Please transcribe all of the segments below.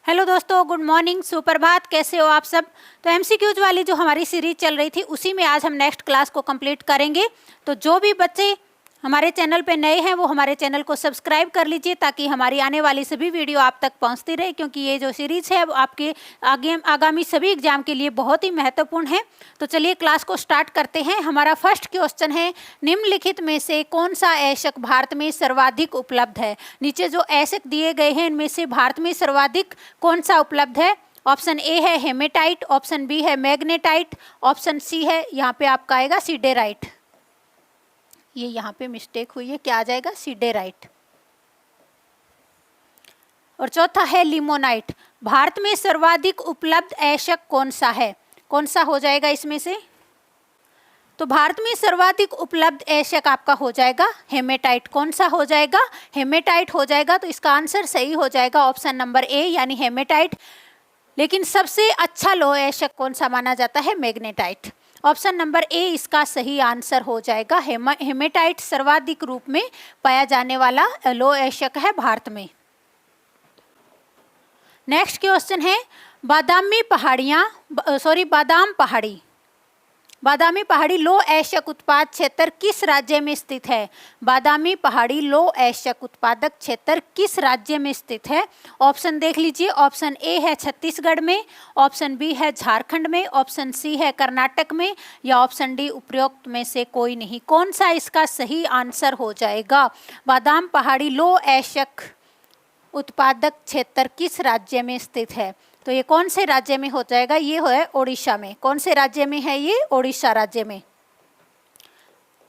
Hello दोस्तों, good morning, सुप्रभात। कैसे हो आप सब। तो एमसीक्यूज वाली जो हमारी सीरीज चल रही थी उसी में आज हम नेक्स्ट क्लास को कंप्लीट करेंगे। तो जो भी बच्चे हमारे चैनल पे नए हैं वो हमारे चैनल को सब्सक्राइब कर लीजिए ताकि हमारी आने वाली सभी वीडियो आप तक पहुंचती रहे, क्योंकि ये जो सीरीज है वो आपके आगामी सभी एग्जाम के लिए बहुत ही महत्वपूर्ण है। तो चलिए क्लास को स्टार्ट करते हैं। हमारा फर्स्ट क्वेश्चन है, निम्नलिखित में से कौन सा ऐशक भारत में सर्वाधिक उपलब्ध है। नीचे जो ऐशक दिए गए हैं इनमें से भारत में सर्वाधिक कौन सा उपलब्ध है। ऑप्शन ए है हेमेटाइट, ऑप्शन बी है मैग्नेटाइट, ऑप्शन सी है यहाँ पे आपका आएगा सिडेराइट। ये यहाँ पे मिस्टेक हुई है, क्या आ जाएगा सिडेराइट। और चौथा है लिमोनाइट। भारत में सर्वाधिक उपलब्ध ऐशक कौन सा है, कौन सा हो जाएगा इसमें से। तो भारत में सर्वाधिक उपलब्ध ऐशक आपका हो जाएगा हेमेटाइट। कौन सा हो जाएगा, हेमेटाइट हो जाएगा। तो इसका आंसर सही हो जाएगा ऑप्शन नंबर ए यानी हेमेटाइट। लेकिन सबसे अच्छा लौह ऐशक कौन सा माना जाता है, मैग्नेटाइट। ऑप्शन नंबर ए इसका सही आंसर हो जाएगा। हेमेटाइट सर्वाधिक रूप में पाया जाने वाला लौह ऐशक है भारत में। नेक्स्ट क्वेश्चन है, बादामी पहाड़ी लौह ऐशक उत्पाद क्षेत्र किस राज्य में स्थित है। बादामी पहाड़ी लौह ऐशक उत्पादक क्षेत्र किस राज्य में स्थित है। ऑप्शन देख लीजिए। ऑप्शन ए है छत्तीसगढ़ में, ऑप्शन बी है झारखंड में, ऑप्शन सी है कर्नाटक में, या ऑप्शन डी उपरोक्त में से कोई नहीं। कौन सा इसका सही आंसर हो जाएगा। बादाम पहाड़ी लौह ऐशक उत्पादक क्षेत्र किस राज्य में स्थित है। तो ये कौन से राज्य में हो जाएगा, ये है ओडिशा में। कौन से राज्य में है ये, ओडिशा राज्य में।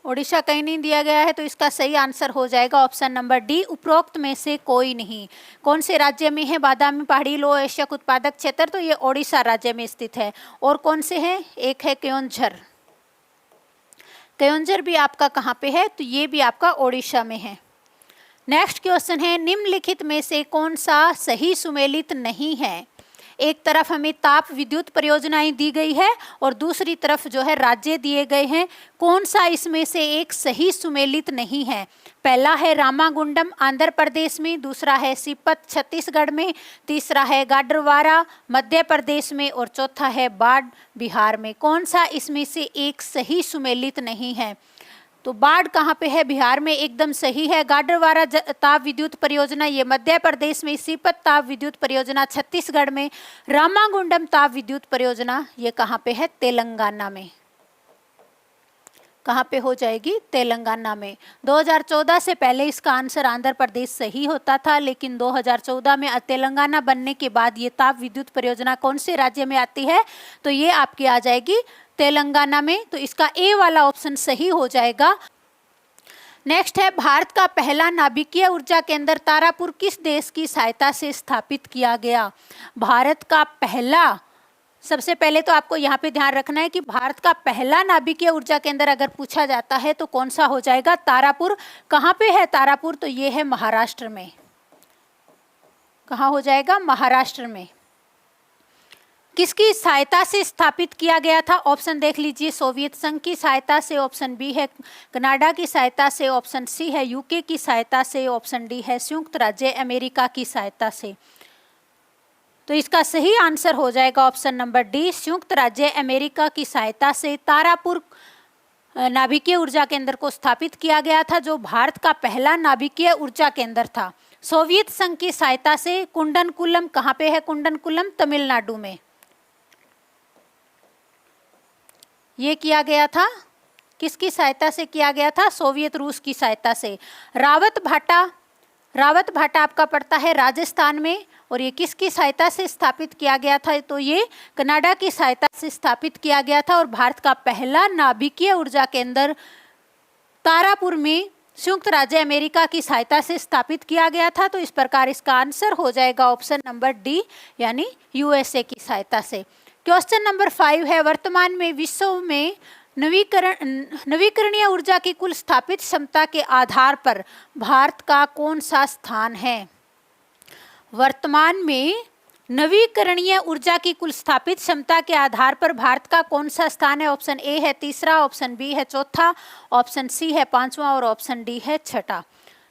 ओडिशा कहीं नहीं दिया गया है तो इसका सही आंसर हो जाएगा ऑप्शन नंबर डी, उपरोक्त में से कोई नहीं। कौन से राज्य में है बादामी पहाड़ी लौह ऐशक उत्पादक क्षेत्र, तो ये ओडिशा राज्य में स्थित है। और कौन से हैं, एक है केयोंझर। केयोंझर भी आपका कहाँ पे है, तो ये भी आपका ओडिशा में है। नेक्स्ट क्वेश्चन है, निम्नलिखित में से कौन सा सही सुमेलित नहीं है। एक तरफ हमें ताप विद्युत परियोजनाएं दी गई है और दूसरी तरफ जो है राज्य दिए गए हैं। कौन सा इसमें से एक सही सुमेलित नहीं है। पहला है रामागुंडम आंध्र प्रदेश में, दूसरा है सीपत छत्तीसगढ़ में, तीसरा है गाडरवारा मध्य प्रदेश में, और चौथा है बाढ़ बिहार में। कौन सा इसमें से एक सही सुमेलित नहीं है। तो बाढ़ कहाँ पे है, बिहार में एकदम सही है। गाडरवारा ताप विद्युत परियोजना ये मध्य प्रदेश में, सीपत ताप विद्युत परियोजना छत्तीसगढ़ में, रामागुंडम ताप विद्युत परियोजना ये कहाँ पे है, तेलंगाना में। कहाँ पे हो जाएगी, तेलंगाना में। 2014 से पहले इसका आंसर आंध्र प्रदेश सही होता था, लेकिन 2014 में तेलंगाना बनने के बाद ये ताप विद्युत परियोजना कौन से राज्य में आती है, तो ये आपकी आ जाएगी तेलंगाना में। तो इसका ए वाला ऑप्शन सही हो जाएगा। नेक्स्ट है, भारत का पहला नाभिकीय ऊर्जा केंद्र तारापुर किस देश की सहायता से स्थापित किया गया। भारत का पहला, सबसे पहले तो आपको यहाँ पे ध्यान रखना है कि भारत का पहला नाभिकीय ऊर्जा केंद्र अगर पूछा जाता है तो कौन सा हो जाएगा, तारापुर। कहाँ पे है तारापुर, तो ये है महाराष्ट्र में। कहाँ हो जाएगा, महाराष्ट्र में। किसकी सहायता से स्थापित किया गया था। ऑप्शन देख लीजिए, सोवियत संघ की सहायता से, ऑप्शन बी है कनाडा की सहायता से, ऑप्शन सी है यूके की सहायता से, ऑप्शन डी है संयुक्त राज्य अमेरिका की सहायता से। तो इसका सही आंसर हो जाएगा ऑप्शन नंबर डी, संयुक्त राज्य अमेरिका की सहायता से तारापुर नाभिकीय ऊर्जा केंद्र को स्थापित किया गया था, जो भारत का पहला नाभिकीय ऊर्जा केंद्र था। सोवियत संघ की सहायता से कुंडनकुलम, कहाँ पे है कुंडनकुलम, तमिलनाडु में ये किया गया था। किसकी सहायता से किया गया था, सोवियत रूस की सहायता से। रावत भाटा आपका पड़ता है राजस्थान में, और ये किसकी सहायता से स्थापित किया गया था, तो ये कनाडा की सहायता से स्थापित किया गया था। और भारत का पहला नाभिकीय ऊर्जा केंद्र तारापुर में संयुक्त राज्य अमेरिका की सहायता से स्थापित किया गया था। तो इस प्रकार इसका आंसर हो जाएगा ऑप्शन नंबर डी यानी यूएसए की सहायता से। क्वेश्चन नंबर 5 है, वर्तमान में विश्व में नवीकरणीय ऊर्जा की कुल स्थापित क्षमता के आधार पर भारत का कौन सा स्थान है। वर्तमान में नवीकरणीय ऊर्जा की कुल स्थापित क्षमता के आधार पर भारत का कौन सा स्थान है। ऑप्शन ए है तीसरा, ऑप्शन बी है चौथा, ऑप्शन सी है पांचवा और ऑप्शन डी है छठा।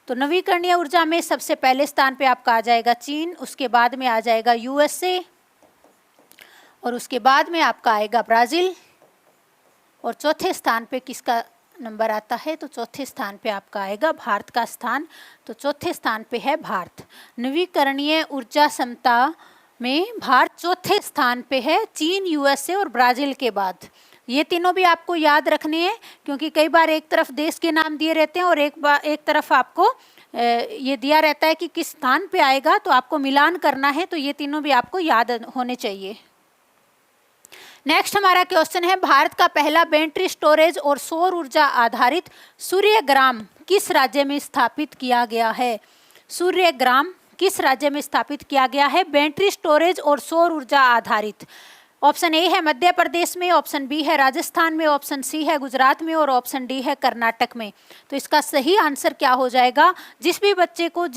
तो नवीकरणीय ऊर्जा में सबसे पहले स्थान पे आपका आ जाएगा चीन, उसके बाद में आ जाएगा यूएसए और उसके बाद में आपका आएगा ब्राज़ील और चौथे स्थान पे किसका नंबर आता है? तो चौथे स्थान पे आपका आएगा भारत का स्थान। तो चौथे स्थान पे है भारत। नवीकरणीय ऊर्जा क्षमता में भारत चौथे स्थान पे है, चीन, यूएसए और ब्राज़ील के बाद। ये तीनों भी आपको याद रखने हैं क्योंकि कई बार एक तरफ देश के नाम दिए रहते हैं और एक तरफ आपको ये दिया रहता है कि किस स्थान पे आएगा, तो आपको मिलान करना है। तो ये तीनों भी आपको याद होने चाहिए। नेक्स्ट हमारा क्वेश्चन है, भारत का पहला बैटरी स्टोरेज और सौर ऊर्जा आधारित सूर्यग्राम किस राज्य में स्थापित किया गया है? सूर्यग्राम किस राज्य में स्थापित किया गया है बैटरी स्टोरेज और सौर ऊर्जा आधारित? ऑप्शन ए है मध्य प्रदेश में, ऑप्शन बी है राजस्थान में, ऑप्शन सी है गुजरात में और ऑप्शन डी है कर्नाटक में। तो इसका सही आंसर क्या हो जाएगा? जिस भी बच्चे को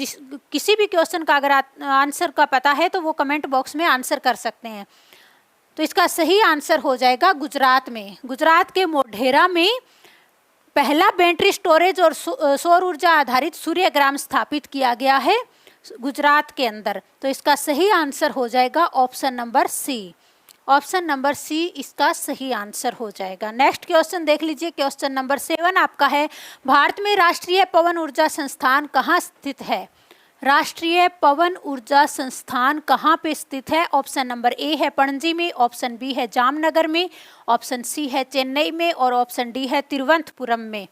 किसी भी क्वेश्चन का अगर आंसर का पता है तो वो कमेंट बॉक्स में आंसर कर सकते हैं। तो इसका सही आंसर हो जाएगा गुजरात में। गुजरात के मोढेरा में पहला बैटरी स्टोरेज और सौर ऊर्जा आधारित सूर्यग्राम स्थापित किया गया है गुजरात के अंदर। तो इसका सही आंसर हो जाएगा option number C. Option number C इसका सही आंसर हो जाएगा। नेक्स्ट क्वेश्चन देख लीजिए, क्वेश्चन नंबर 7 आपका है, भारत में राष्ट्रीय पवन ऊर्जा संस्थान कहाँ स्थित है? राष्ट्रीय पवन ऊर्जा संस्थान कहाँ पे स्थित है? ऑप्शन नंबर ए है पणजी में, ऑप्शन बी है जामनगर में, ऑप्शन सी है चेन्नई में और ऑप्शन डी है तिरुवनंतपुरम में।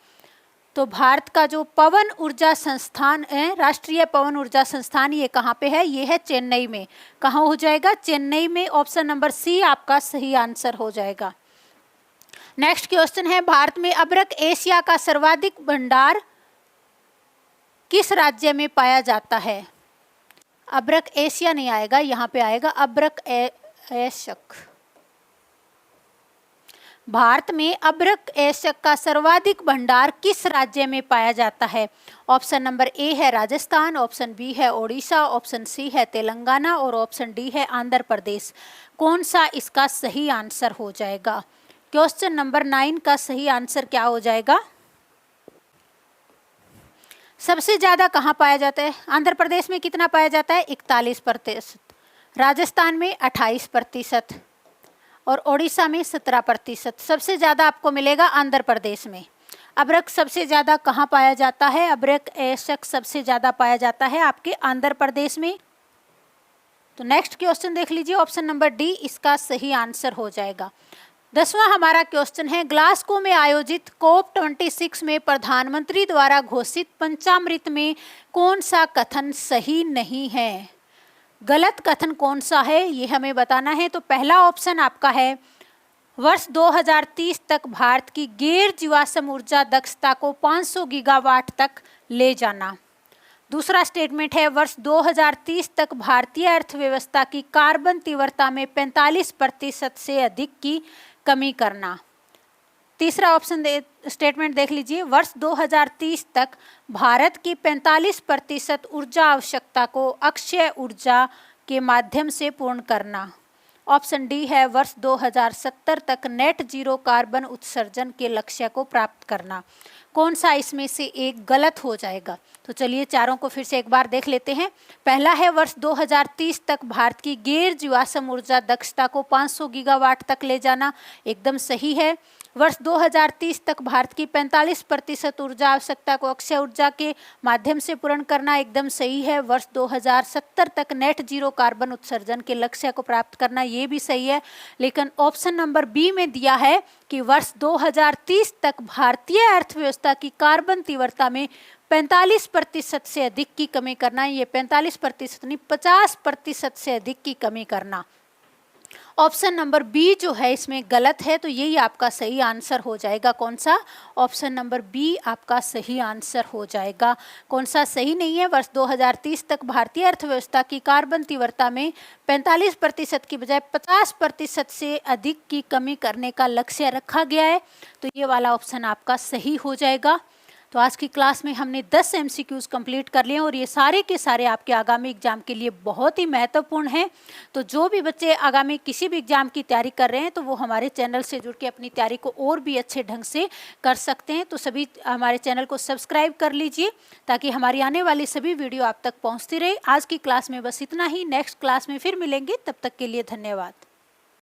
तो भारत का जो पवन ऊर्जा संस्थान है, राष्ट्रीय पवन ऊर्जा संस्थान, ये कहाँ पे है? ये है चेन्नई में। कहाँ हो जाएगा? चेन्नई में। ऑप्शन नंबर सी आपका सही आंसर हो जाएगा। नेक्स्ट क्वेश्चन है, भारत में अब्रक एशिया का सर्वाधिक भंडार किस राज्य में पाया जाता है? अब्रक एशिया नहीं आएगा, यहाँ पे आएगा अब्रक एशक। भारत में अब्रक एशक का सर्वाधिक भंडार किस राज्य में पाया जाता है? ऑप्शन नंबर ए है राजस्थान, ऑप्शन बी है ओडिशा, ऑप्शन सी है तेलंगाना और ऑप्शन डी है आंध्र प्रदेश। कौन सा इसका सही आंसर हो जाएगा? क्वेश्चन नंबर 9 का सही आंसर क्या हो जाएगा? सबसे ज़्यादा कहाँ पाया जाता है? आंध्र प्रदेश में कितना पाया जाता है? 41%, राजस्थान में 28% और ओडिशा में 17%। सबसे ज़्यादा आपको मिलेगा आंध्र प्रदेश में। अब्रक सबसे ज़्यादा कहाँ पाया जाता है? अब्रक एशक सबसे ज़्यादा पाया जाता है आपके आंध्र प्रदेश में। तो नेक्स्ट क्वेश्चन देख लीजिए, ऑप्शन नंबर डी इसका सही आंसर हो जाएगा। 10वां हमारा क्वेश्चन है, ग्लासगो में आयोजित COP26 में प्रधानमंत्री द्वारा घोषित पंचामृत में कौन सा कथन सही नहीं है? गलत कथन कौन सा है ये हमें बताना है। तो पहला ऑप्शन आपका है, वर्ष 2030 तक भारत की गैर जीवाश्म ऊर्जा दक्षता को 500 गीगावाट तक ले जाना। दूसरा स्टेटमेंट है, वर्ष 2030 तक भारतीय अर्थव्यवस्था की कार्बन तीव्रता में 45% से अधिक की कमी करना। तीसरा ऑप्शन स्टेटमेंट देख लीजिए, वर्ष 2030 तक भारत की 45% ऊर्जा आवश्यकता को अक्षय ऊर्जा के माध्यम से पूर्ण करना। ऑप्शन डी है, वर्ष 2070 तक नेट जीरो कार्बन उत्सर्जन के लक्ष्य को प्राप्त करना। कौन सा इसमें से एक गलत हो जाएगा? तो चलिए चारों को फिर से एक बार देख लेते हैं। पहला है, वर्ष 2030 तक भारत की गैर जीवाश्म ऊर्जा दक्षता को 500 गीगावाट तक ले जाना, एकदम सही है। वर्ष 2030 तक भारत की 45% ऊर्जा आवश्यकता को अक्षय ऊर्जा के माध्यम से पूर्ण करना, एकदम सही है। वर्ष 2070 तक नेट जीरो कार्बन उत्सर्जन के लक्ष्य को प्राप्त करना, ये भी सही है। लेकिन ऑप्शन नंबर बी में दिया है कि वर्ष 2030 तक भारतीय अर्थव्यवस्था की कार्बन तीव्रता में 45% से अधिक की कमी करना। ये 45% नहीं, 50% से अधिक की कमी करना। ऑप्शन नंबर बी जो है इसमें गलत है, तो यही आपका सही आंसर हो जाएगा। कौन सा? ऑप्शन नंबर बी आपका सही आंसर हो जाएगा। कौन सा सही नहीं है? वर्ष 2030 तक भारतीय अर्थव्यवस्था की कार्बन तीव्रता में 45% की बजाय 50% से अधिक की कमी करने का लक्ष्य रखा गया है। तो ये वाला ऑप्शन आपका सही हो जाएगा। तो आज की क्लास में हमने 10 MCQs कंप्लीट कर लिए और ये सारे के सारे आपके आगामी एग्जाम के लिए बहुत ही महत्वपूर्ण हैं। तो जो भी बच्चे आगामी किसी भी एग्जाम की तैयारी कर रहे हैं तो वो हमारे चैनल से जुड़ के अपनी तैयारी को और भी अच्छे ढंग से कर सकते हैं। तो सभी हमारे चैनल को सब्सक्राइब कर लीजिए ताकि हमारी आने वाली सभी वीडियो आप तक पहुँचती रहे। आज की क्लास में बस इतना ही, नेक्स्ट क्लास में फिर मिलेंगे, तब तक के लिए धन्यवाद।